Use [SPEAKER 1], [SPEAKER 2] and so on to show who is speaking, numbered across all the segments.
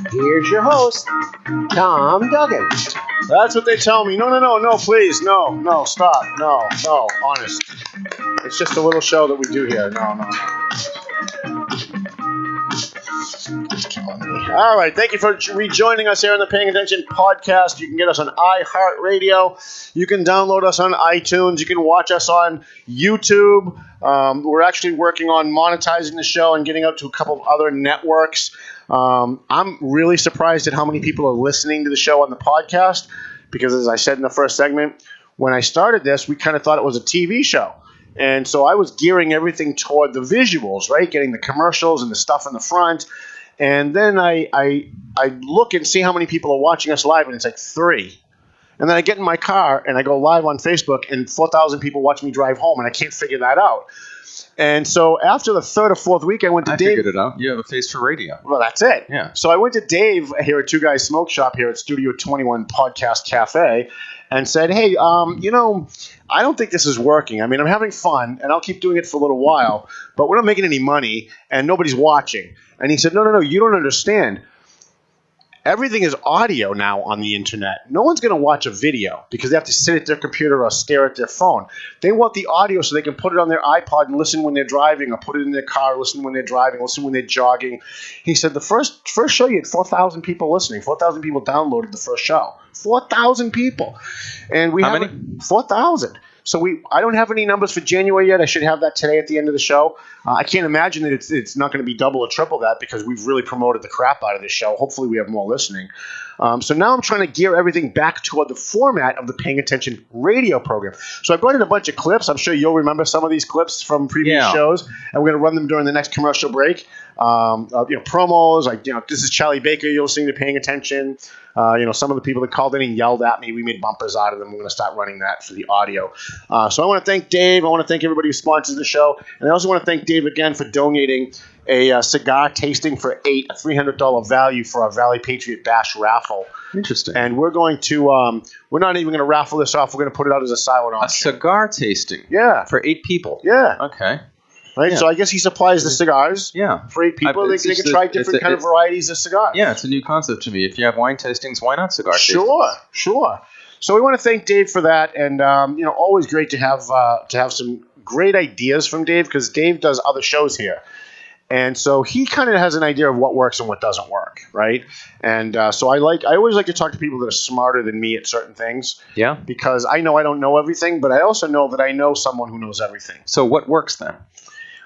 [SPEAKER 1] Here's your host, Tom Duggan.
[SPEAKER 2] That's what they tell me. No, please. No, stop. No, honest. It's just a little show that we do here. No. It's killing me. All right, thank you for rejoining us here on the Paying Attention podcast. You can get us on iHeartRadio. You can download us on iTunes. You can watch us on YouTube. We're actually working on monetizing the show and getting out to a couple of other networks. I'm really surprised at how many people are listening to the show on the podcast because, as I said in the first segment, when I started this, we kind of thought it was a TV show. And so I was gearing everything toward the visuals, right? Getting the commercials and the stuff in the front. And then I look and see how many people are watching us live, and it's like 3. And then I get in my car and I go live on Facebook, and 4,000 people watch me drive home, and I can't figure that out. And so after the 3rd or 4th week, I went to Dave.
[SPEAKER 3] I figured it out. You have a face for radio.
[SPEAKER 2] Well, that's it.
[SPEAKER 3] Yeah.
[SPEAKER 2] So I went to Dave here at Two Guys Smoke Shop here at Studio 21 Podcast Cafe and said, hey, I don't think this is working. I mean, I'm having fun, and I'll keep doing it for a little while, but we're not making any money, and nobody's watching. And he said, no, you don't understand. Everything is audio now on the internet. No one's going to watch a video because they have to sit at their computer or stare at their phone. They want the audio so they can put it on their iPod and listen when they're driving, or put it in their car, listen when they're driving, listen when they're jogging. He said the first show you had 4,000 people listening. 4,000 people downloaded the first show. 4,000 people. And we
[SPEAKER 3] How
[SPEAKER 2] have
[SPEAKER 3] many?
[SPEAKER 2] 4,000. So I don't have any numbers for January yet. I should have that today at the end of the show. I can't imagine that it's not going to be double or triple that because we've really promoted the crap out of this show. Hopefully we have more listening. So now I'm trying to gear everything back toward the format of the Paying Attention radio program. So I brought in a bunch of clips. I'm sure you'll remember some of these clips from previous shows, and we're going to run them during the next commercial break. Promos like this is Charlie Baker. You're listening to Paying Attention. Some of the people that called in and yelled at me, we made bumpers out of them. We're going to start running that for the audio. So I want to thank Dave. I want to thank everybody who sponsors the show, and I also want to thank Dave again for donating a cigar tasting for 8, a $300 value for our Valley Patriot Bash raffle.
[SPEAKER 3] Interesting.
[SPEAKER 2] And we're going to we're not even going to raffle this off. We're going to put it out as a silent auction.
[SPEAKER 3] A cigar tasting.
[SPEAKER 2] Yeah.
[SPEAKER 3] For 8 people.
[SPEAKER 2] Yeah.
[SPEAKER 3] Okay.
[SPEAKER 2] Right.
[SPEAKER 3] Yeah.
[SPEAKER 2] So I guess he supplies the cigars.
[SPEAKER 3] Yeah.
[SPEAKER 2] For 8 people, they can try different kind of varieties of cigars.
[SPEAKER 3] Yeah, it's a new concept to me. If you have wine tastings, why not cigar tastings?
[SPEAKER 2] Sure. So we want to thank Dave for that, and always great to have some great ideas from Dave because Dave does other shows here. And so he kind of has an idea of what works and what doesn't work, right? And so I always like to talk to people that are smarter than me at certain things.
[SPEAKER 3] Yeah. Because
[SPEAKER 2] I know I don't know everything, but I also know that I know someone who knows everything.
[SPEAKER 3] So what works then?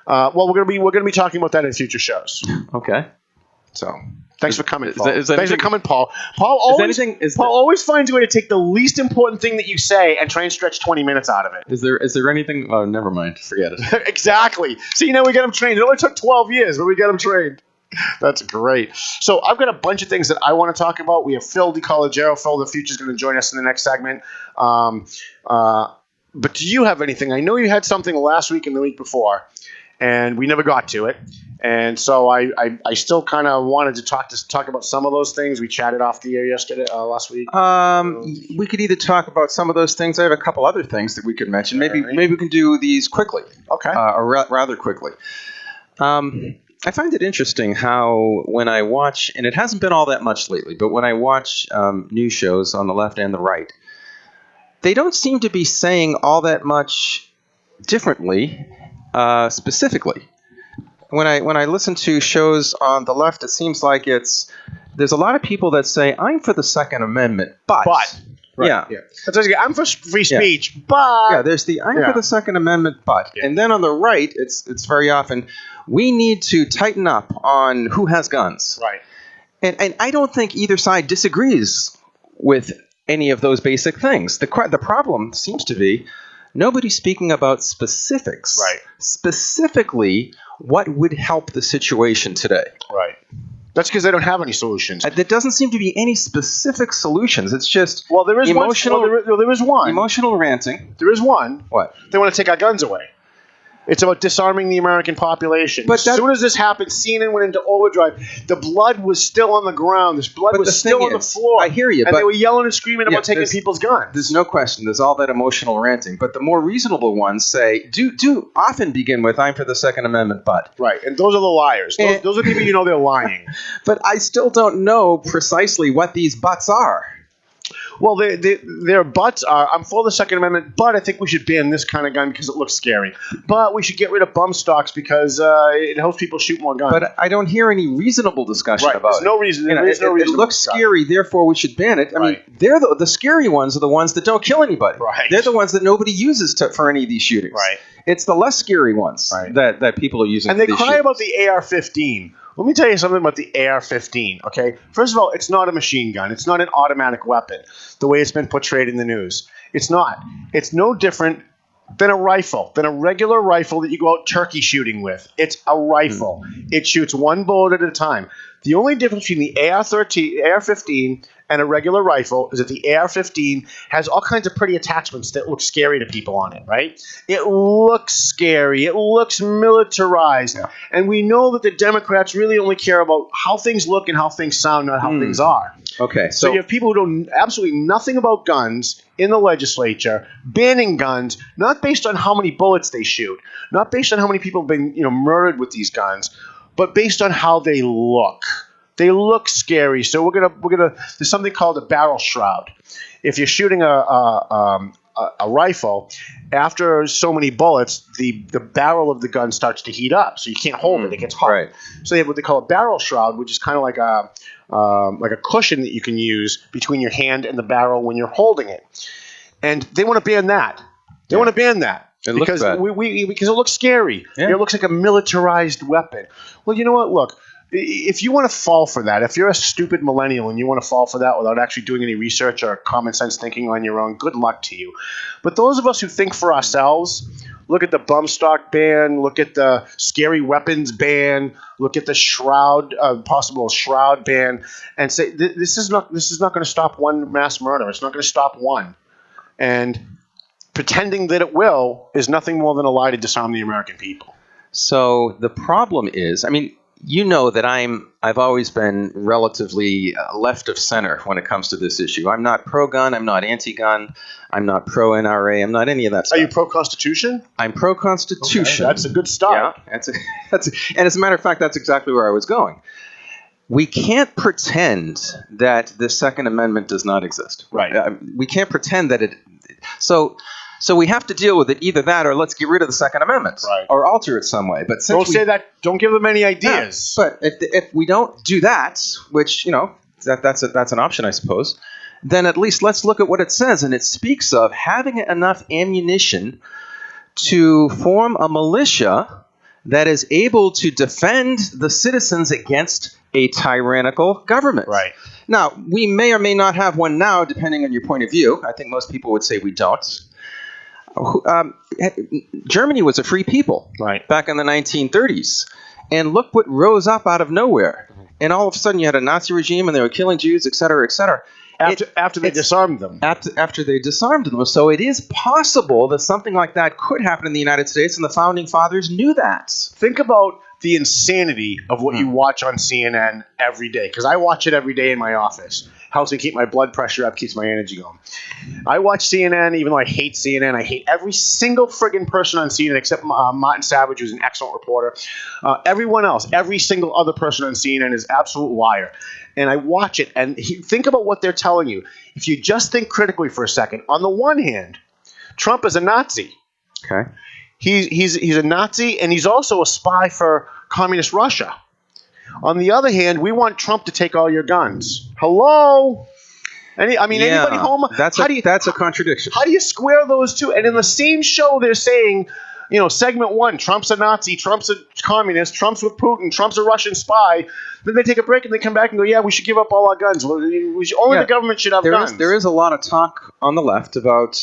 [SPEAKER 2] Well, we're gonna be talking about that in future shows.
[SPEAKER 3] Okay.
[SPEAKER 2] So thanks for coming, Paul.
[SPEAKER 3] Thanks for
[SPEAKER 2] coming, Paul. Paul always finds a way to take the least important thing that you say and try and stretch 20 minutes out of it.
[SPEAKER 3] Is there anything? Oh, never mind. Forget it.
[SPEAKER 2] Exactly. See, we got him trained. It only took 12 years, but we got him trained. That's great. So I've got a bunch of things that I want to talk about. We have Phil DiCollegiero. Phil, the future's going to join us in the next segment. But do you have anything? I know you had something last week and the week before, and we never got to it. And so I still kind of wanted to talk about some of those things. We chatted off the air last week.
[SPEAKER 3] We could either talk about some of those things. I have a couple other things that we could mention. Maybe we can do these quickly.
[SPEAKER 2] Okay.
[SPEAKER 3] Or rather quickly. I find it interesting how when I watch, and it hasn't been all that much lately, but when I watch news shows on the left and the right, they don't seem to be saying all that much differently, specifically. When I listen to shows on the left, it seems like there's a lot of people that say, I'm for the Second Amendment, but.
[SPEAKER 2] Right,
[SPEAKER 3] yeah.
[SPEAKER 2] I'm for free speech, but.
[SPEAKER 3] Yeah, there's the I'm for the Second Amendment, but. Yeah. And then on the right, it's very often, we need to tighten up on who has guns.
[SPEAKER 2] Right.
[SPEAKER 3] And I don't think either side disagrees with any of those basic things. The problem seems to be nobody's speaking about specifics.
[SPEAKER 2] Right.
[SPEAKER 3] Specifically, what would help the situation today.
[SPEAKER 2] Right. That's because they don't have any solutions.
[SPEAKER 3] There doesn't seem to be any specific solutions. It's just
[SPEAKER 2] there is
[SPEAKER 3] emotional.
[SPEAKER 2] There is one.
[SPEAKER 3] Emotional ranting.
[SPEAKER 2] There is one.
[SPEAKER 3] What?
[SPEAKER 2] They want to take our guns away. It's about disarming the American population.
[SPEAKER 3] But
[SPEAKER 2] as soon as this happened, CNN went into overdrive. The blood was still on the ground. This blood was still on the floor.
[SPEAKER 3] I hear you.
[SPEAKER 2] And
[SPEAKER 3] but
[SPEAKER 2] they were yelling and screaming about taking people's guns.
[SPEAKER 3] There's no question. There's all that emotional ranting. But the more reasonable ones say, do often begin with, I'm for the Second Amendment, but.
[SPEAKER 2] Right. And those are the liars. Those are people you know they're lying.
[SPEAKER 3] But I still don't know precisely what these buts are.
[SPEAKER 2] Well, their butts are, I'm for the Second Amendment, but I think we should ban this kind of gun because it looks scary. But we should get rid of bump stocks because it helps people shoot more guns.
[SPEAKER 3] But I don't hear any reasonable discussion about
[SPEAKER 2] There's
[SPEAKER 3] it.
[SPEAKER 2] no reason.
[SPEAKER 3] It looks scary, therefore we should ban it. I mean, they're the scary ones are the ones that don't kill anybody.
[SPEAKER 2] Right.
[SPEAKER 3] They're the ones that nobody uses for any of these shootings.
[SPEAKER 2] Right.
[SPEAKER 3] It's the less scary ones that people are using.
[SPEAKER 2] And they cry about the AR-15. Let me tell you something about the AR-15, okay? First of all, it's not a machine gun. It's not an automatic weapon, the way it's been portrayed in the news. It's not. It's no different than a rifle, than a regular rifle that you go out turkey shooting with. It's a rifle. It shoots one bullet at a time. The only difference between the AR-15 and a regular rifle is that the AR-15 has all kinds of pretty attachments that look scary to people on it, right? It looks scary. It looks militarized. Yeah. And we know that the Democrats really only care about how things look and how things sound, not how things are.
[SPEAKER 3] Okay.
[SPEAKER 2] So you have people who know absolutely nothing about guns in the legislature banning guns, not based on how many bullets they shoot, not based on how many people have been murdered with these guns, but based on how they look. They look scary. So we're gonna. There's something called a barrel shroud. If you're shooting a rifle, after so many bullets, the barrel of the gun starts to heat up, so you can't hold it. It gets hot.
[SPEAKER 3] Right.
[SPEAKER 2] So they have what they call a barrel shroud, which is kind of like a cushion that you can use between your hand and the barrel when you're holding it. And they want to ban that. They want to ban that. Because because it looks scary. Yeah. It looks like a militarized weapon. Well, you know what? Look, if you want to fall for that, if you're a stupid millennial and you want to fall for that without actually doing any research or common sense thinking on your own, good luck to you. But those of us who think for ourselves, look at the bump stock ban, look at the scary weapons ban, look at the Shroud, possible Shroud ban, and say this is not going to stop one mass murder. It's not going to stop one. And pretending that it will is nothing more than a lie to disarm the American people.
[SPEAKER 3] So the problem is, I mean, you know that I've always been relatively left of center when it comes to this issue. I'm not pro-gun. I'm not anti-gun. I'm not pro-NRA. I'm not any of that stuff.
[SPEAKER 2] Are you pro-Constitution?
[SPEAKER 3] I'm pro-Constitution.
[SPEAKER 2] Okay, that's a good start.
[SPEAKER 3] Yeah, and as a matter of fact, that's exactly where I was going. We can't pretend that the Second Amendment does not exist.
[SPEAKER 2] Right.
[SPEAKER 3] We can't pretend that it. So we have to deal with it, either that or let's get rid of the Second Amendment, or alter it some way. But since
[SPEAKER 2] say that. Don't give them any ideas.
[SPEAKER 3] Yeah, but if we don't do that, which that's an option, I suppose, then at least let's look at what it says, and it speaks of having enough ammunition to form a militia that is able to defend the citizens against a tyrannical government.
[SPEAKER 2] Right.
[SPEAKER 3] Now, we may or may not have one now, depending on your point of view. I think most people would say we don't. Germany was a free people back in the 1930s. And look what rose up out of nowhere. And all of a sudden you had a Nazi regime and they were killing Jews, et cetera, et cetera.
[SPEAKER 2] After they disarmed them.
[SPEAKER 3] After they disarmed them. So it is possible that something like that could happen in the United States, and the Founding Fathers knew that.
[SPEAKER 2] Think about the insanity of what you watch on CNN every day, because I watch it every day in my office. Helps me keep my blood pressure up, keeps my energy going. I watch CNN, even though I hate CNN. I hate every single friggin' person on CNN except Martin Savage, who's an excellent reporter. Everyone else, every single other person on CNN is an absolute liar. And I watch it, and think about what they're telling you. If you just think critically for a second, on the one hand, Trump is a Nazi.
[SPEAKER 3] Okay.
[SPEAKER 2] He's a Nazi, and he's also a spy for communist Russia. On the other hand, we want Trump to take all your guns. Hello? Anybody home?
[SPEAKER 3] That's a contradiction.
[SPEAKER 2] How do you square those two? And in the same show, they're saying, segment one, Trump's a Nazi, Trump's a communist, Trump's with Putin, Trump's a Russian spy. Then they take a break and they come back and go, yeah, we should give up all our guns. The government should have guns.
[SPEAKER 3] There is a lot of talk on the left about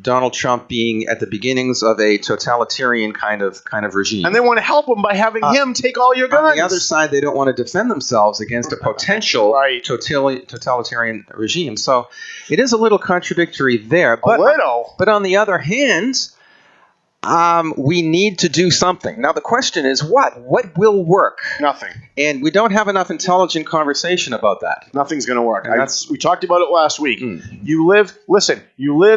[SPEAKER 3] Donald Trump being at the beginnings of a totalitarian kind of regime.
[SPEAKER 2] And they want to help him by having him take all your guns.
[SPEAKER 3] On the other side, they don't want to defend themselves against a potential totalitarian regime. So it is a little contradictory there. But on the other hand, We need to do something. Now, the question is what? What will work?
[SPEAKER 2] Nothing.
[SPEAKER 3] And we don't have enough intelligent conversation about that.
[SPEAKER 2] Nothing's going to work.
[SPEAKER 3] And
[SPEAKER 2] We talked about it last week. You live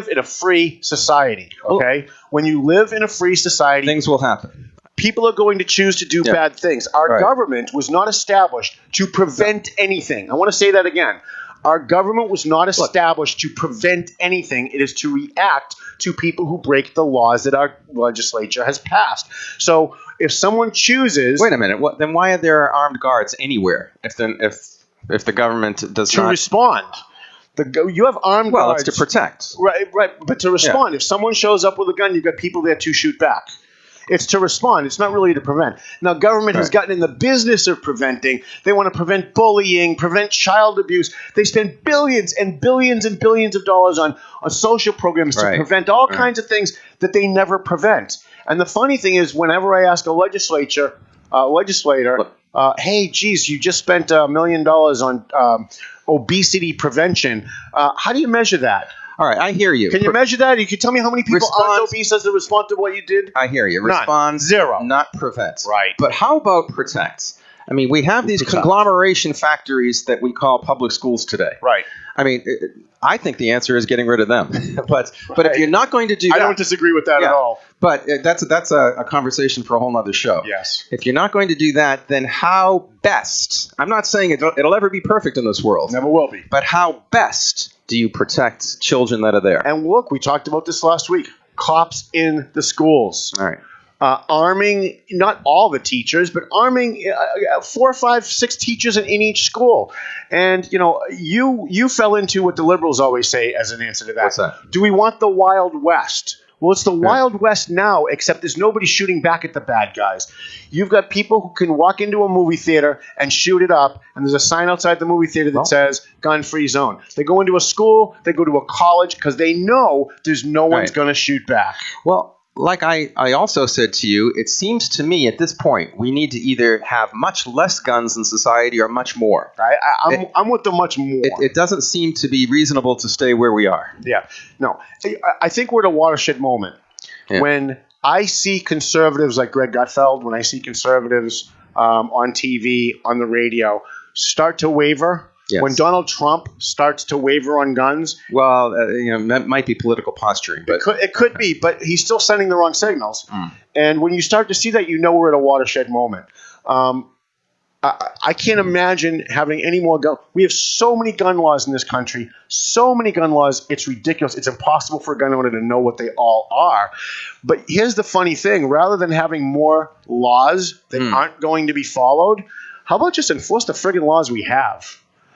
[SPEAKER 2] in a free society, okay? When you live in a free society,
[SPEAKER 3] things will happen.
[SPEAKER 2] People are going to choose to do bad things. Our government was not established to prevent anything. I want to say that again. Our government was not established to prevent anything. It is to react to people who break the laws that our legislature has passed. So if someone chooses...
[SPEAKER 3] Wait a minute. Then why are there armed guards anywhere if the government does not...
[SPEAKER 2] To respond. You have armed guards...
[SPEAKER 3] Well, it's to protect.
[SPEAKER 2] Right. But to respond. If someone shows up with a gun, you've got people there to shoot back. It's to respond. It's not really to prevent. Now, government has gotten in the business of preventing. They want to prevent bullying, prevent child abuse. They spend billions and billions and billions of dollars on social programs to prevent all kinds of things that they never prevent. And the funny thing is, whenever I ask a legislator, hey, geez, you just spent $1 million on obesity prevention. How do you measure that?
[SPEAKER 3] All right, I hear you.
[SPEAKER 2] Can you measure that? You can tell me how many people aren't obese as a response to what you did?
[SPEAKER 3] I hear you.
[SPEAKER 2] None.
[SPEAKER 3] Responds,
[SPEAKER 2] zero.
[SPEAKER 3] Not prevents.
[SPEAKER 2] Right.
[SPEAKER 3] But how about protects? I mean, we have these conglomeration factories that we call public schools today.
[SPEAKER 2] Right.
[SPEAKER 3] I mean, I think the answer is getting rid of them. but if you're not going to do that...
[SPEAKER 2] I don't disagree with that at all.
[SPEAKER 3] But that's a conversation for a whole other show.
[SPEAKER 2] Yes.
[SPEAKER 3] If you're not going to do that, then how best... I'm not saying it'll ever be perfect in this world.
[SPEAKER 2] Never will be.
[SPEAKER 3] But how best do you protect children that are there?
[SPEAKER 2] And look, we talked about this last week. Cops in the schools.
[SPEAKER 3] All right.
[SPEAKER 2] Arming, not all the teachers, but arming 4, 5, 6 teachers in each school. And, you fell into what the liberals always say as an answer to that.
[SPEAKER 3] What's that?
[SPEAKER 2] Do we want the Wild West? Well, it's the Wild West now, except there's nobody shooting back at the bad guys. You've got people who can walk into a movie theater and shoot it up, and there's a sign outside the movie theater that says gun-free zone. They go into a school, they go to a college, because they know there's no one's going to shoot back.
[SPEAKER 3] Well, like I also said to you, it seems to me at this point we need to either have much less guns in society or much more.
[SPEAKER 2] I'm with the much more.
[SPEAKER 3] It doesn't seem to be reasonable to stay where we are.
[SPEAKER 2] Yeah. No. I think we're at a watershed moment when I see conservatives like Greg Gutfeld, when I see conservatives on TV, on the radio, start to waver. Yes. When Donald Trump starts to waver on guns,
[SPEAKER 3] well, that might be political posturing, but
[SPEAKER 2] it could be. But he's still sending the wrong signals. And when you start to see that, we're at a watershed moment. I can't imagine having any more gun. We have so many gun laws in this country. So many gun laws. It's ridiculous. It's impossible for a gun owner to know what they all are. But here's the funny thing: rather than having more laws that aren't going to be followed, how about just enforce the friggin' laws we have?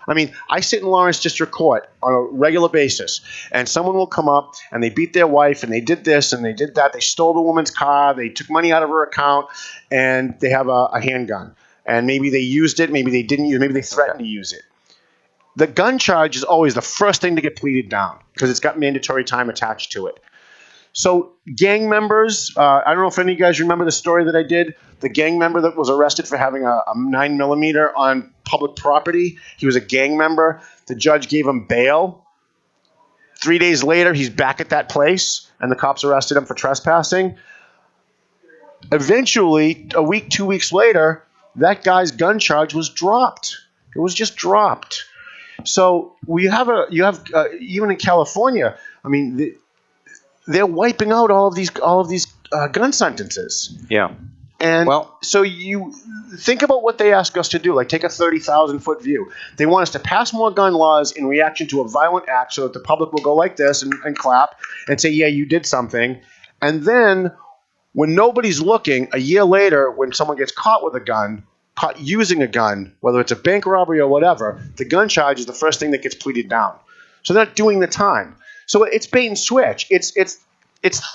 [SPEAKER 2] I mean, I sit in Lawrence District Court on a regular basis, and someone will come up, and they beat their wife, and they did this, and they did that. They stole the woman's car. They took money out of her account, and they have a handgun. And maybe they used it. Maybe they didn't use it. Maybe they threatened to use it. The gun charge is always the first thing to get pleaded down because it's got mandatory time attached to it. So gang members, I don't know if any of you guys remember the story that I did. The gang member that was arrested for having a 9mm on public property. He was a gang member. The judge gave him bail. 3 days later, he's back at that place, and the cops arrested him for trespassing. Eventually, a week, 2 weeks later, that guy's gun charge was dropped. It was just dropped. So you have even in California, I mean, they're wiping out all of these gun sentences.
[SPEAKER 3] Yeah.
[SPEAKER 2] And so you think about what they ask us to do, like take a 30,000-foot view. They want us to pass more gun laws in reaction to a violent act so that the public will go like this and clap and say, yeah, you did something. And then when nobody's looking, a year later, when someone gets caught with a gun, caught using a gun, whether it's a bank robbery or whatever, the gun charge is the first thing that gets pleaded down. So they're not doing the time. So it's bait and switch. It's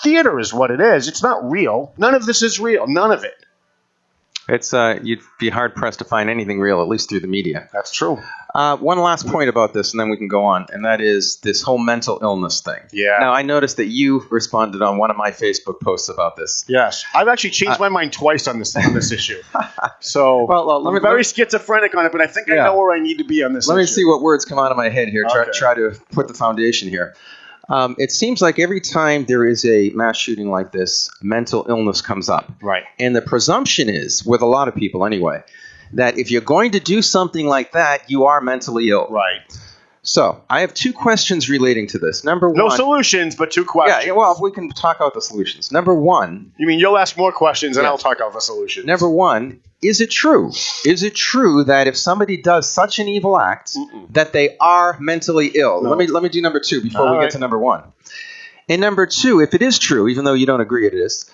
[SPEAKER 2] theater is what it is. It's not real. None of this is real. None of it.
[SPEAKER 3] It's you'd be hard pressed to find anything real, at least through the media.
[SPEAKER 2] That's true.
[SPEAKER 3] One last point about this, and then we can go on, and that is this whole mental illness thing.
[SPEAKER 2] Yeah.
[SPEAKER 3] Now, I noticed that you responded on one of my Facebook posts about this.
[SPEAKER 2] Yes. I've actually changed my mind twice on this issue. So I'm very schizophrenic on it, but I think I know where I need to be on this issue.
[SPEAKER 3] Let me see what words come out of my head here.
[SPEAKER 2] Okay.
[SPEAKER 3] Try to put the foundation here. It seems like every time there is a mass shooting like this, mental illness comes up.
[SPEAKER 2] Right.
[SPEAKER 3] And the presumption is, with a lot of people anyway, that if you're going to do something like that, you are mentally ill.
[SPEAKER 2] Right.
[SPEAKER 3] So I have 2 questions relating to this. Number one.
[SPEAKER 2] No solutions, but 2 questions.
[SPEAKER 3] Yeah, well, we can talk out the solutions. Number one.
[SPEAKER 2] You mean you'll ask more questions and I'll talk out the solutions?
[SPEAKER 3] Number one, is it true? Is it true that if somebody does such an evil act that they are mentally ill?
[SPEAKER 2] No.
[SPEAKER 3] Let me do number 2 before we get to number 1. And number 2, if it is true, even though you don't agree it is,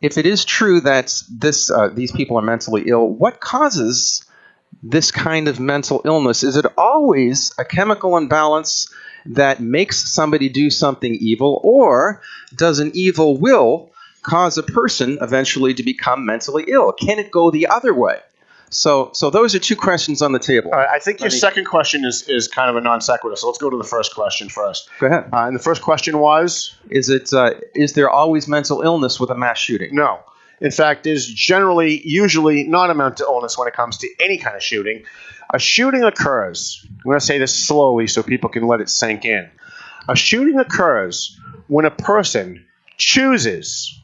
[SPEAKER 3] if it is true that these people are mentally ill, what causes this kind of mental illness? Is it always a chemical imbalance that makes somebody do something evil, or does an evil will cause a person eventually to become mentally ill? Can it go the other way? So those are 2 questions on the table.
[SPEAKER 2] All right, I think your second question is kind of a non sequitur, so let's go to the first question first.
[SPEAKER 3] Go ahead.
[SPEAKER 2] And the first question was?
[SPEAKER 3] Is there always mental illness with a mass shooting?
[SPEAKER 2] No. In fact, there's usually not a mental illness when it comes to any kind of shooting. A shooting occurs, I'm going to say this slowly so people can let it sink in. A shooting occurs when a person chooses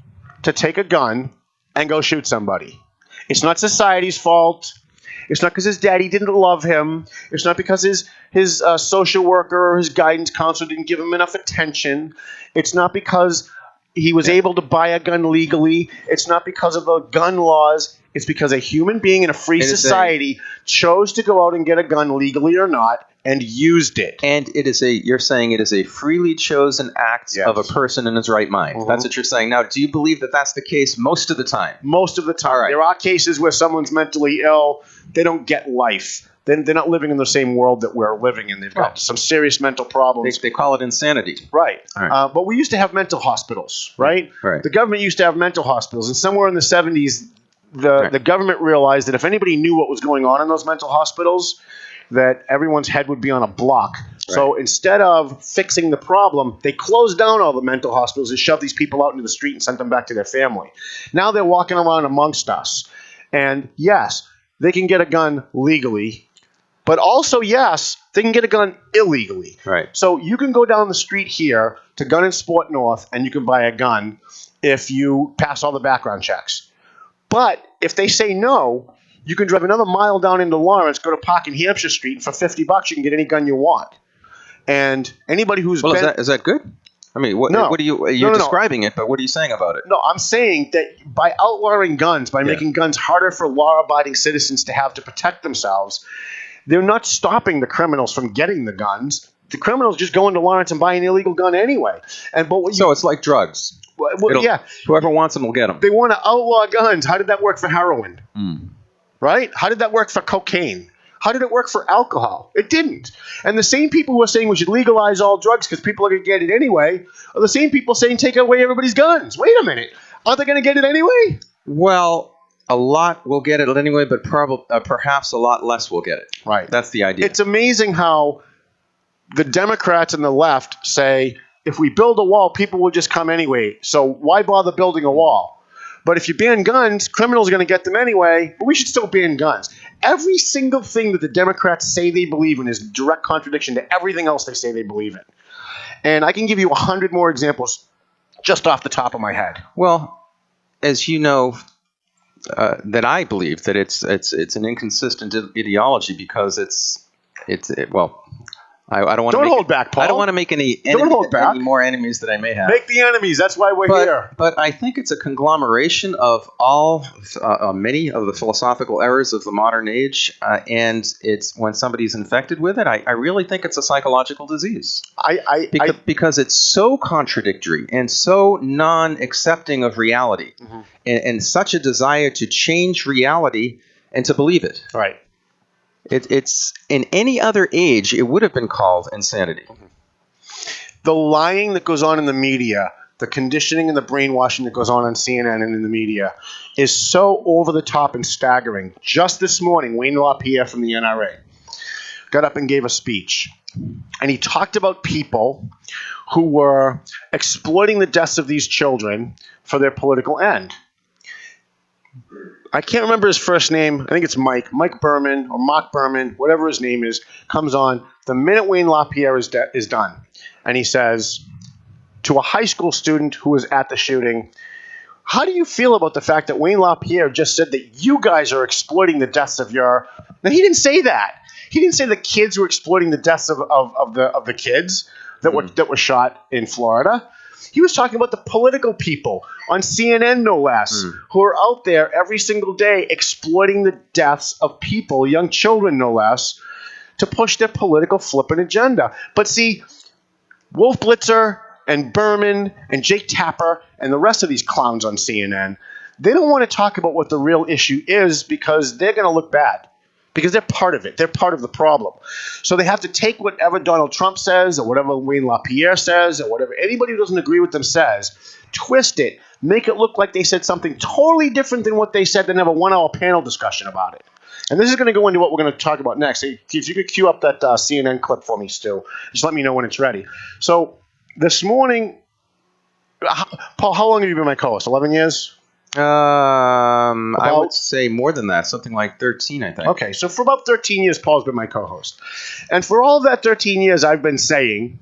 [SPEAKER 2] to take a gun and go shoot somebody. It's not society's fault. It's not because his daddy didn't love him. It's not because his social worker or his guidance counselor didn't give him enough attention. It's not because he was able to buy a gun legally. It's not because of the gun laws. It's because a human being in a free society chose to go out and get a gun legally or not and used it.
[SPEAKER 3] And you're saying it is a freely chosen act of a person in his right mind. That's what you're saying. Now, do you believe that that's the case most of the time?
[SPEAKER 2] Most of the time.
[SPEAKER 3] Right.
[SPEAKER 2] There are cases where someone's mentally ill. They don't get life. They're not living in the same world that we're living in. They've got some serious mental problems.
[SPEAKER 3] They call it insanity.
[SPEAKER 2] Right.
[SPEAKER 3] Right.
[SPEAKER 2] But we used to have mental hospitals, right?
[SPEAKER 3] Right.
[SPEAKER 2] The government used to have mental hospitals. And somewhere in the 70s, the government realized that if anybody knew what was going on in those mental hospitals, that everyone's head would be on a block. Right. So instead of fixing the problem, they closed down all the mental hospitals and shoved these people out into the street and sent them back to their family. Now they're walking around amongst us. And yes, they can get a gun legally. But also, yes, they can get a gun illegally.
[SPEAKER 3] Right.
[SPEAKER 2] So you can go down the street here to Gun and Sport North, and you can buy a gun if you pass all the background checks. But if they say no, you can drive another mile down into Lawrence, go to Park and Hampshire Street, and for $50 you can get any gun you want. And anybody who's
[SPEAKER 3] is that good? I mean, what are you describing it, but what are you saying about it?
[SPEAKER 2] No, I'm saying that by outlawing guns, by making guns harder for law-abiding citizens to have to protect themselves, they're not stopping the criminals from getting the guns. The criminals just go into Lawrence and buy an illegal gun anyway. So
[SPEAKER 3] it's like drugs.
[SPEAKER 2] Well, yeah.
[SPEAKER 3] Whoever wants them will get them.
[SPEAKER 2] They want to outlaw guns. How did that work for heroin? Right? How did that work for cocaine? How did it work for alcohol? It didn't. And the same people who are saying we should legalize all drugs because people are going to get it anyway are the same people saying take away everybody's guns. Wait a minute. Aren't they going to get it anyway?
[SPEAKER 3] Well, a lot will get it anyway, but perhaps a lot less will get it.
[SPEAKER 2] Right.
[SPEAKER 3] That's the idea.
[SPEAKER 2] It's amazing how the Democrats and the left say, if we build a wall, people will just come anyway. So why bother building a wall? But if you ban guns, criminals are going to get them anyway, but we should still ban guns. Every single thing that the Democrats say they believe in is direct contradiction to everything else they say they believe in. And I can give you 100 more examples just off the top of my head.
[SPEAKER 3] Well, as you know, that I believe that it's an inconsistent ideology because I don't want to
[SPEAKER 2] hold back, Paul.
[SPEAKER 3] I don't want to make any more enemies that I may have.
[SPEAKER 2] Make the enemies. That's why we're here.
[SPEAKER 3] But I think it's a conglomeration of many of the philosophical errors of the modern age, and it's when somebody's infected with it, I really think it's a psychological disease. Because it's so contradictory and so non-accepting of reality, and such a desire to change reality and to believe it.
[SPEAKER 2] Right.
[SPEAKER 3] It's in any other age, it would have been called insanity.
[SPEAKER 2] The lying that goes on in the media, the conditioning and the brainwashing that goes on CNN and in the media is so over the top and staggering. Just this morning, Wayne LaPierre from the NRA got up and gave a speech. And he talked about people who were exploiting the deaths of these children for their political end. I can't remember his first name. I think it's Mike Berman or Mark Berman, whatever his name is, comes on the minute Wayne LaPierre is done. And he says, to a high school student who was at the shooting. How do you feel about the fact that Wayne LaPierre just said that you guys are exploiting the deaths of your... Now, he didn't say that. He didn't say the kids were exploiting the deaths of the kids that were shot in Florida. He was talking about the political people on CNN, no less, who are out there every single day exploiting the deaths of people, young children, no less, to push their political flippant agenda. But see, Wolf Blitzer and Berman and Jake Tapper and the rest of these clowns on CNN, they don't want to talk about what the real issue is because they're going to look bad. Because they're part of it. They're part of the problem. So they have to take whatever Donald Trump says or whatever Wayne LaPierre says or whatever anybody who doesn't agree with them says, twist it, make it look like they said something totally different than what they said, then have a 1-hour panel discussion about it. And this is going to go into what we're going to talk about next. If you could cue up that CNN clip for me, Stu. Just let me know when it's ready. So this morning, Paul, how long have you been my co-host? 11 years?
[SPEAKER 3] I would say more than that, something like 13, I think.
[SPEAKER 2] Okay, so for about 13 years, Paul's been my co-host. And for all that 13 years, I've been saying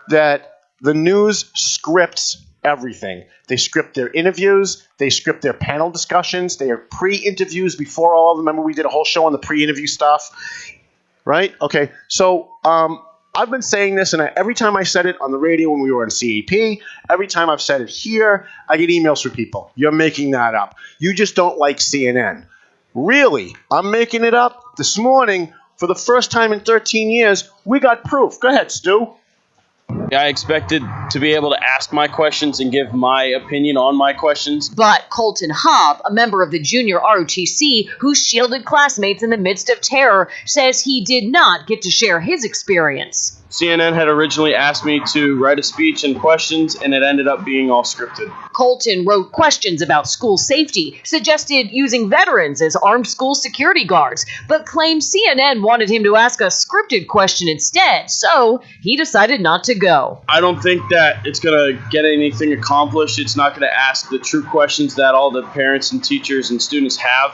[SPEAKER 2] that the news scripts everything. They script their interviews. They script their panel discussions. They are pre-interviews before all of them. Remember we did a whole show on the pre-interview stuff? Right? Okay, so I've been saying this, and every time I said it on the radio when we were on CEP, every time I've said it here, I get emails from people. You're making that up. You just don't like CNN. Really? I'm making it up? This morning, for the first time in 13 years, we got proof. Go ahead, Stu.
[SPEAKER 4] I expected to be able to ask my questions and give my opinion on my questions.
[SPEAKER 5] But Colton Hobb, a member of the junior ROTC who shielded classmates in the midst of terror, says he did not get to share his experience.
[SPEAKER 4] CNN had originally asked me to write a speech and questions, and it ended up being all scripted.
[SPEAKER 5] Colton wrote questions about school safety, suggested using veterans as armed school security guards, but claimed CNN wanted him to ask a scripted question instead, so he decided not to go.
[SPEAKER 4] I don't think that it's going to get anything accomplished. It's not going to ask the true questions that all the parents and teachers and students have.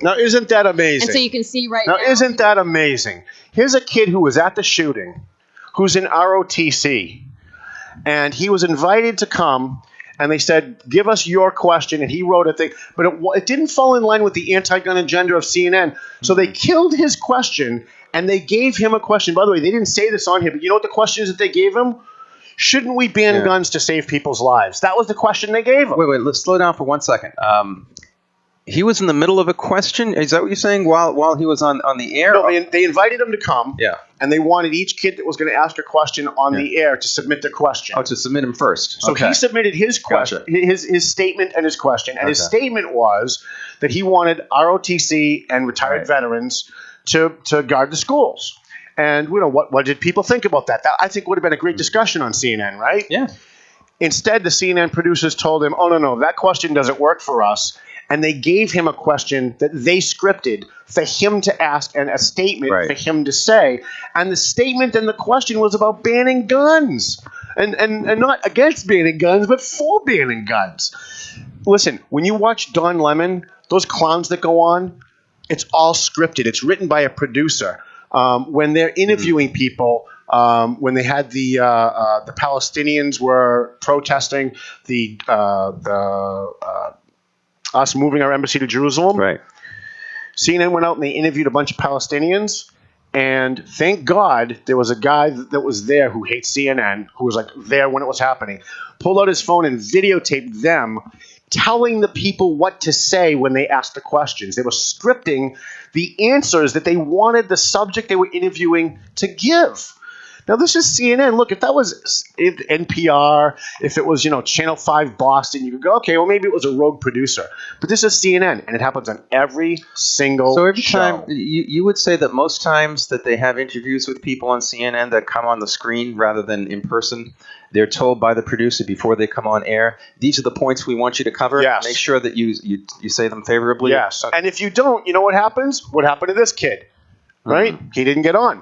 [SPEAKER 2] Now, isn't that amazing?
[SPEAKER 5] And so you can see right now.
[SPEAKER 2] Isn't that amazing? Here's a kid who was at the shooting, who's in ROTC, and he was invited to come, and they said, give us your question, and he wrote a thing, but it didn't fall in line with the anti-gun agenda of CNN, so they killed his question, and they gave him a question. By the way, they didn't say this on here, but you know what the question is that they gave him? Shouldn't we ban guns to save people's lives? That was the question they gave him.
[SPEAKER 3] Wait, let's slow down for 1 second. He was in the middle of a question? Is that what you're saying while he was on the air?
[SPEAKER 2] No, they invited him to come,
[SPEAKER 3] yeah,
[SPEAKER 2] and they wanted each kid that was going to ask a question on the air to submit their question.
[SPEAKER 3] Oh, to submit him first.
[SPEAKER 2] So he submitted his question, his statement and his question, and his statement was that he wanted ROTC and retired veterans to guard the schools. And you know what did people think about that? That I think would have been a great discussion on CNN, right?
[SPEAKER 3] Yeah.
[SPEAKER 2] Instead, the CNN producers told him, "Oh no, that question doesn't work for us." And they gave him a question that they scripted for him to ask and a statement for him to say. And the statement and the question was about banning guns. And not against banning guns, but for banning guns. Listen, when you watch Don Lemon, those clowns that go on, it's all scripted. It's written by a producer. When they're interviewing people, when they had the Palestinians were protesting us moving our embassy to Jerusalem.
[SPEAKER 3] Right.
[SPEAKER 2] CNN went out and they interviewed a bunch of Palestinians, and thank God there was a guy that was there who hates CNN, who was like there when it was happening, pulled out his phone and videotaped them telling the people what to say when they asked the questions. They were scripting the answers that they wanted the subject they were interviewing to give. Now, this is CNN. Look, if that was NPR, if it was, Channel 5 Boston, you could go, okay, well, maybe it was a rogue producer. But this is CNN, and it happens on every single
[SPEAKER 3] So every
[SPEAKER 2] show.
[SPEAKER 3] time, you would say that most times that they have interviews with people on CNN that come on the screen rather than in person, they're told by the producer before they come on air, these are the points we want you to cover.
[SPEAKER 2] Yes.
[SPEAKER 3] Make sure that you say them favorably.
[SPEAKER 2] Yes. And if you don't, you know what happens? What happened to this kid? Right? He didn't get on.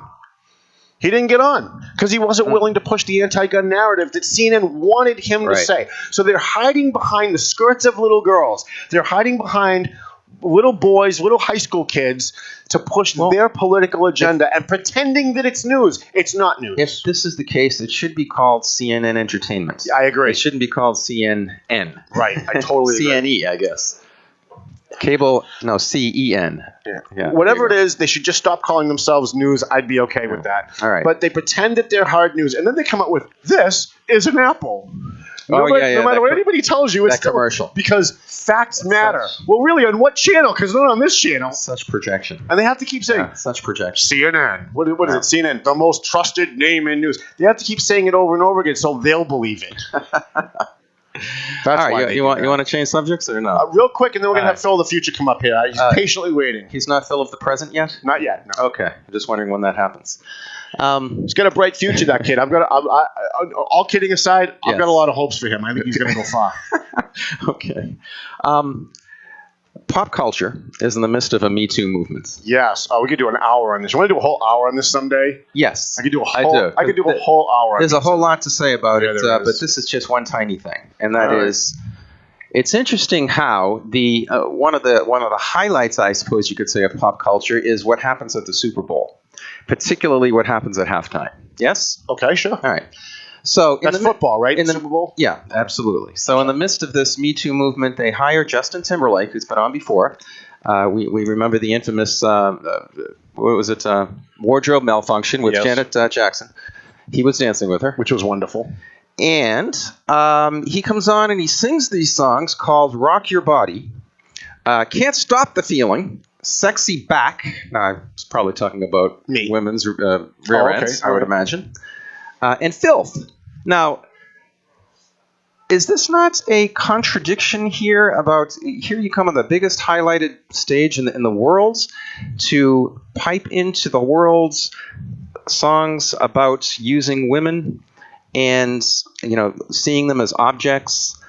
[SPEAKER 2] He didn't get on because he wasn't willing to push the anti-gun narrative that CNN wanted him to say. So they're hiding behind the skirts of little girls. They're hiding behind little boys, little high school kids to push their political agenda and pretending that it's news. It's not news.
[SPEAKER 3] If this is the case, it should be called CNN Entertainment.
[SPEAKER 2] I agree.
[SPEAKER 3] It shouldn't be called CNN.
[SPEAKER 2] Right. I totally agree.
[SPEAKER 3] CNE, I guess. Cable, no, CEN.
[SPEAKER 2] Yeah. Whatever it is, they should just stop calling themselves news. I'd be okay with that.
[SPEAKER 3] All right.
[SPEAKER 2] But they pretend that they're hard news, and then they come up with, this is an apple.
[SPEAKER 3] No
[SPEAKER 2] matter what anybody tells you, it's
[SPEAKER 3] that commercial.
[SPEAKER 2] Because facts matter. Well, really, on what channel? Because they're not on this channel.
[SPEAKER 3] Such projection.
[SPEAKER 2] And they have to keep saying,
[SPEAKER 3] such projection.
[SPEAKER 2] CNN. What is it? CNN, the most trusted name in news. They have to keep saying it over and over again so they'll believe it. That's
[SPEAKER 3] all
[SPEAKER 2] why
[SPEAKER 3] right, you want to change subjects or no?
[SPEAKER 2] Real quick, and then we're going to have Phil of the future come up here. He's patiently waiting.
[SPEAKER 3] He's not Phil of the present yet?
[SPEAKER 2] Not yet, no.
[SPEAKER 3] Okay. I'm just wondering when that happens.
[SPEAKER 2] He's got a bright future, that kid. All kidding aside, I've got a lot of hopes for him. I think he's going to go far.
[SPEAKER 3] Okay. Pop culture is in the midst of a Me Too movement.
[SPEAKER 2] Yes. We could do an hour on this. You want to do a whole hour on this someday?
[SPEAKER 3] Yes.
[SPEAKER 2] I could do a whole hour on this.
[SPEAKER 3] There's a whole lot to say about it, but this is just one tiny thing. And that is, it's interesting how the one of the highlights, I suppose you could say, of pop culture is what happens at the Super Bowl, particularly what happens at halftime. Yes?
[SPEAKER 2] Okay, sure.
[SPEAKER 3] All right. So
[SPEAKER 2] that's football, right? In the Super Bowl?
[SPEAKER 3] Yeah, absolutely. So in the midst of this Me Too movement, they hire Justin Timberlake, who's been on before. We remember the infamous, wardrobe malfunction with Janet Jackson. He was dancing with her.
[SPEAKER 2] Which was wonderful.
[SPEAKER 3] And he comes on and he sings these songs called Rock Your Body, Can't Stop the Feeling, Sexy Back. Now, I was probably talking about women's rear ends, I would imagine. And Filth. Now, is this not a contradiction here about, here you come on the biggest highlighted stage in the world to pipe into the world's songs about using women and, seeing them as objects,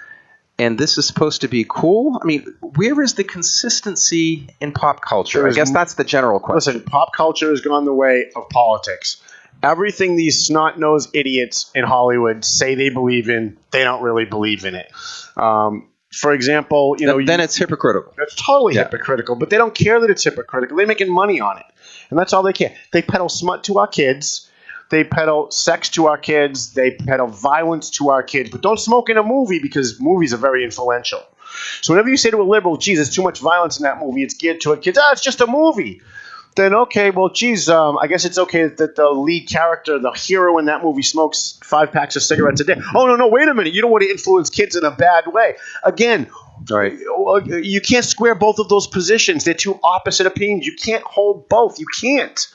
[SPEAKER 3] and this is supposed to be cool? I mean, where is the consistency in pop culture? I guess that's the general question.
[SPEAKER 2] Listen, pop culture has gone the way of politics. Everything these snot-nosed idiots in Hollywood say they believe in, they don't really believe in it. For example,
[SPEAKER 3] then it's hypocritical.
[SPEAKER 2] It's totally hypocritical, but they don't care that it's hypocritical. They're making money on it, and that's all they care. They peddle smut to our kids. They peddle sex to our kids. They peddle violence to our kids. But don't smoke in a movie because movies are very influential. So whenever you say to a liberal, geez, there's too much violence in that movie, it's geared toward kids. It's just a movie. Then, okay, well, geez, I guess it's okay that the lead character, the hero in that movie, smokes 5 packs of cigarettes a day. Oh, no, wait a minute. You don't want to influence kids in a bad way. Again,
[SPEAKER 3] right.
[SPEAKER 2] You can't square both of those positions. They're two opposite opinions. You can't hold both. You can't.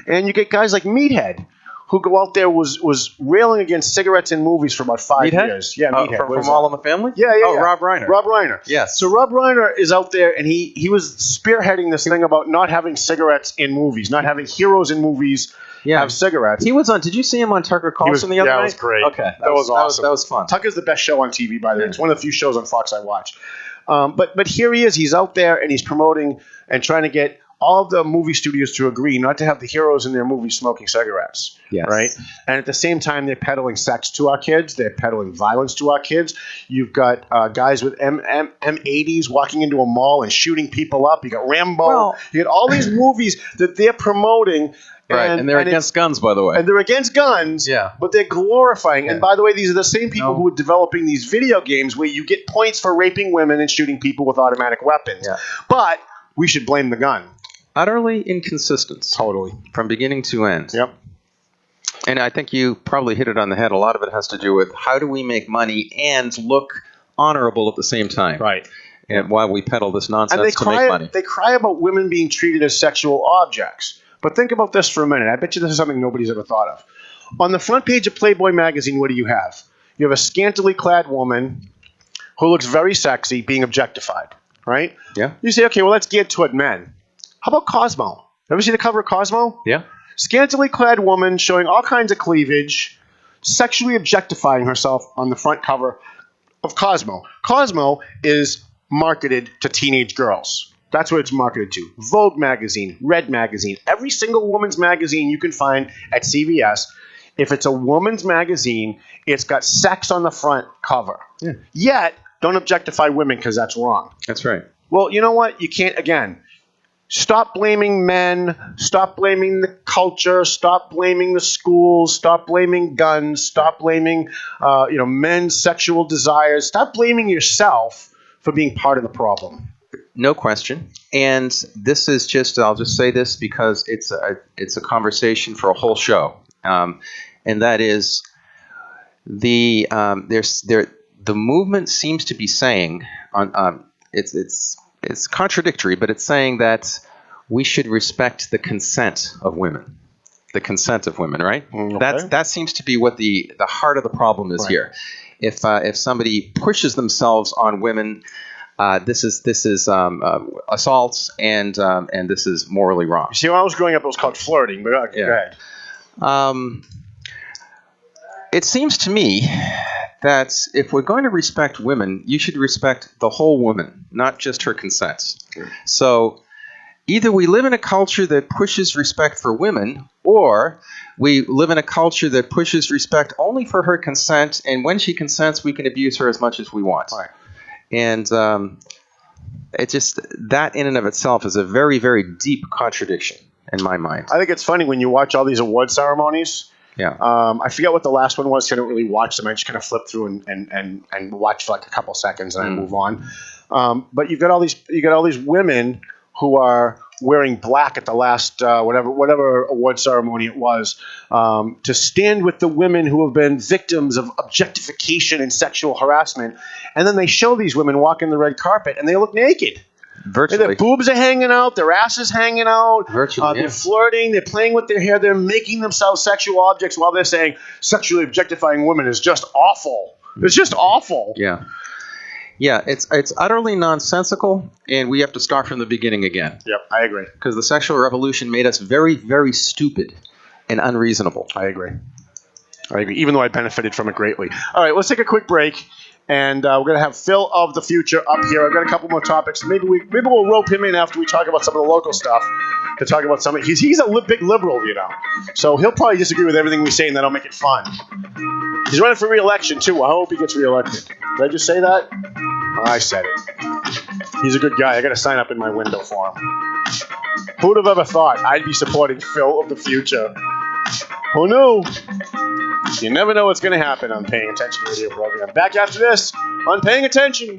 [SPEAKER 2] And you get guys like Meathead, who go out there was railing against cigarettes in movies for about 5 years. Yeah, Meathead.
[SPEAKER 3] From All in the Family?
[SPEAKER 2] Yeah.
[SPEAKER 3] Rob Reiner.
[SPEAKER 2] Rob Reiner.
[SPEAKER 3] Yes.
[SPEAKER 2] So Rob Reiner is out there, and he was spearheading this thing about not having cigarettes in movies, not having heroes in movies have cigarettes.
[SPEAKER 3] He was on. Did you see him on Tucker Carlson the other night?
[SPEAKER 2] Yeah, it was great.
[SPEAKER 3] Okay,
[SPEAKER 2] that was awesome.
[SPEAKER 3] That was fun.
[SPEAKER 2] Tucker's the best show on TV, by the way. It's one of the few shows on Fox I watch. But here he is. He's out there, and he's promoting and trying to get all of the movie studios to agree not to have the heroes in their movies smoking cigarettes.
[SPEAKER 3] Yes.
[SPEAKER 2] Right? And at the same time, they're peddling sex to our kids. They're peddling violence to our kids. You've got guys with M80s walking into a mall and shooting people up. You got Rambo.
[SPEAKER 3] Well,
[SPEAKER 2] you got all these movies that they're promoting.
[SPEAKER 3] Right, and they're against guns, by the way.
[SPEAKER 2] And they're against guns, but they're glorifying. And by the way, these are the same people who are developing these video games where you get points for raping women and shooting people with automatic weapons.
[SPEAKER 3] Yeah.
[SPEAKER 2] But we should blame the gun.
[SPEAKER 3] Utterly inconsistent.
[SPEAKER 2] Totally.
[SPEAKER 3] From beginning to end.
[SPEAKER 2] Yep.
[SPEAKER 3] And I think you probably hit it on the head. A lot of it has to do with how do we make money and look honorable at the same time.
[SPEAKER 2] Right.
[SPEAKER 3] And while we peddle this nonsense to make money.
[SPEAKER 2] They cry about women being treated as sexual objects. But think about this for a minute. I bet you this is something nobody's ever thought of. On the front page of Playboy magazine, what do you have? You have a scantily clad woman who looks very sexy being objectified, right?
[SPEAKER 3] Yeah.
[SPEAKER 2] You say, okay, well, that's geared toward men. How about Cosmo? Ever see the cover of Cosmo?
[SPEAKER 3] Yeah.
[SPEAKER 2] Scantily clad woman showing all kinds of cleavage, sexually objectifying herself on the front cover of Cosmo. Cosmo is marketed to teenage girls. That's what it's marketed to. Vogue magazine, Red magazine, every single woman's magazine you can find at CVS. If it's a woman's magazine, it's got sex on the front cover.
[SPEAKER 3] Yeah.
[SPEAKER 2] Yet, don't objectify women because that's wrong.
[SPEAKER 3] That's right.
[SPEAKER 2] Well, you know what? You can't, again, stop blaming men, stop blaming the culture, stop blaming the schools, stop blaming guns, stop blaming, men's sexual desires. Stop blaming yourself for being part of the problem.
[SPEAKER 3] No question. And this is just, I'll just say this because it's a conversation for a whole show. And that is the movement seems to be saying it's contradictory, but it's saying that we should respect the consent of women. The consent of women, right?
[SPEAKER 2] Okay.
[SPEAKER 3] That seems to be what the heart of the problem is here. If somebody pushes themselves on women, this is assaults and this is morally wrong.
[SPEAKER 2] See, when I was growing up, it was called flirting. But go ahead.
[SPEAKER 3] It seems to me that if we're going to respect women, you should respect the whole woman, not just her consent.
[SPEAKER 2] Okay.
[SPEAKER 3] So either we live in a culture that pushes respect for women, or we live in a culture that pushes respect only for her consent, and when she consents, we can abuse her as much as we want.
[SPEAKER 2] Right.
[SPEAKER 3] And it just, that in and of itself is a very, very deep contradiction in my mind.
[SPEAKER 2] I think it's funny when you watch all these award ceremonies.
[SPEAKER 3] Yeah.
[SPEAKER 2] I forget what the last one was. I didn't really watch them. I just kind of flip through and watch for like a couple seconds and I move on. But you got all these women who are wearing black at the last whatever award ceremony it was, to stand with the women who have been victims of objectification and sexual harassment, and then they show these women walking the red carpet and they look naked.
[SPEAKER 3] Virtually.
[SPEAKER 2] Their boobs are hanging out, their ass is hanging out.
[SPEAKER 3] Virtually,
[SPEAKER 2] they're flirting, they're playing with their hair, they're making themselves sexual objects while they're saying sexually objectifying women is just awful. It's just awful.
[SPEAKER 3] Yeah. Yeah, it's utterly nonsensical, and we have to start from the beginning again.
[SPEAKER 2] Yep, I agree.
[SPEAKER 3] Because the sexual revolution made us very, very stupid and unreasonable.
[SPEAKER 2] I agree, even though I benefited from it greatly. All right, let's take a quick break. And we're going to have Phil of the Future up here. I've got a couple more topics. Maybe we'll rope him in after we talk about some of the local stuff to talk about some of it. He's a big liberal, So he'll probably disagree with everything we say, and that'll make it fun. He's running for re-election, too. I hope he gets re-elected. Did I just say that? Oh, I said it. He's a good guy. I got to sign up in my window for him. Who would have ever thought I'd be supporting Phil of the Future? Who knew? You never know what's going to happen on Paying Attention Radio program. Back after this on Paying Attention.